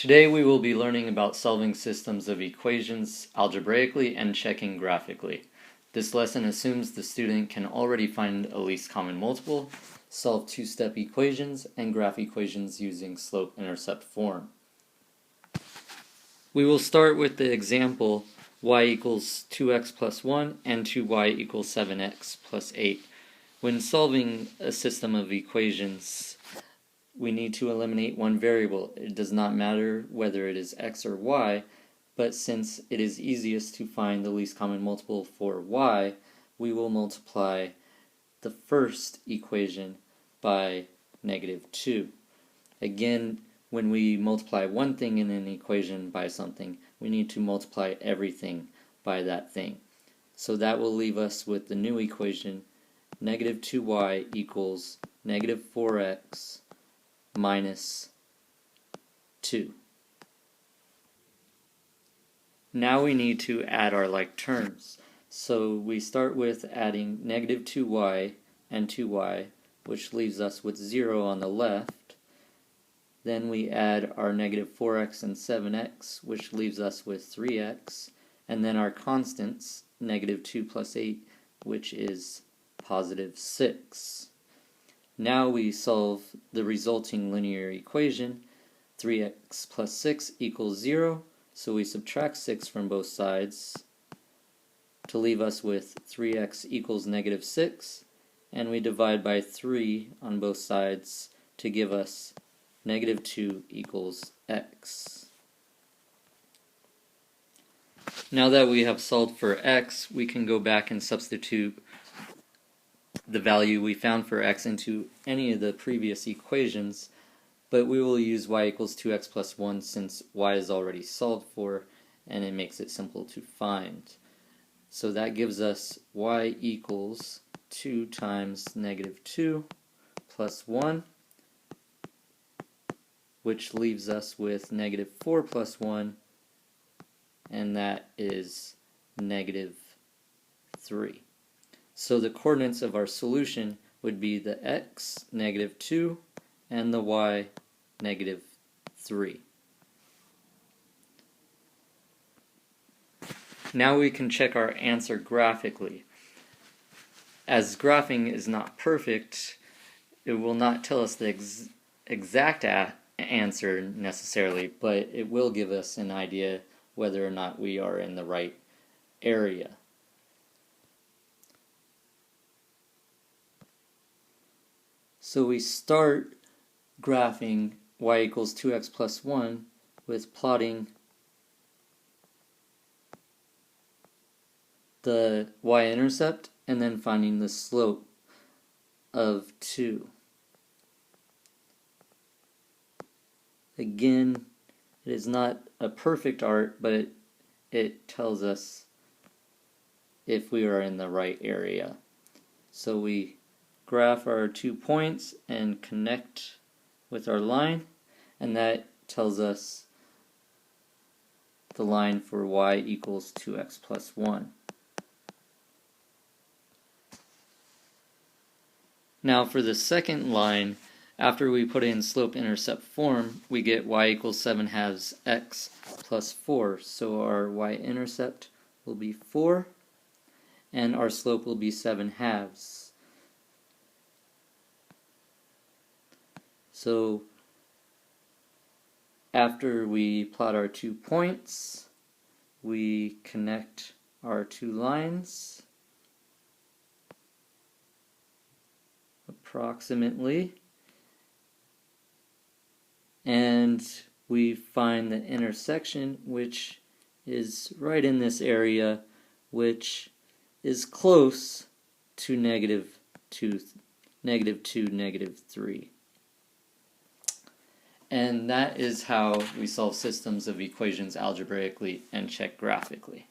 Today we will be learning about solving systems of equations algebraically and checking graphically. This lesson assumes the student can already find a least common multiple, solve two-step equations, and graph equations using slope-intercept form. We will start with the example y equals 2x plus 1 and 2y equals 7x plus 8. When solving a system of equations, we need to eliminate one variable. It does not matter whether it is x or y, but since it is easiest to find the least common multiple for y, we will multiply the first equation by -2. Again, when we multiply one thing in an equation by something, we need to multiply everything by that thing. So that will leave us with the new equation, -2y equals -4x minus 2. Now we need to add our like terms. So we start with adding -2y and 2y, which leaves us with 0 on the left. Then we add our -4x and 7x, which leaves us with 3x. And then our constants, -2 plus 8, which is +6. Now we solve the resulting linear equation. 3x plus 6 equals 0, so we subtract 6 from both sides to leave us with 3x equals -6, and we divide by 3 on both sides to give us -2 equals x. Now that we have solved for x, we can go back and substitute the value we found for x into any of the previous equations, but we will use y equals 2x plus 1 since y is already solved for, and it makes it simple to find. So that gives us y equals 2 times -2 plus 1, which leaves us with -4 plus 1, and that is -3. So the coordinates of our solution would be the x, -2, and the y, -3. Now we can check our answer graphically. As graphing is not perfect, it will not tell us the exact answer necessarily, but it will give us an idea whether or not we are in the right area. So we start graphing y equals 2x plus 1 with plotting the y-intercept and then finding the slope of 2. Again, it is not a perfect art, but it tells us if we are in the right area. So we graph our 2 points and connect with our line, and that tells us the line for y equals 2x plus 1. Now for the second line, after we put in slope-intercept form, we get y equals 7/2 x plus 4. So our y-intercept will be 4, and our slope will be 7/2. So after we plot our 2 points, we connect our 2 lines approximately, and we find the intersection, which is right in this area, which is close to -2, -3. And that is how we solve systems of equations algebraically and check graphically.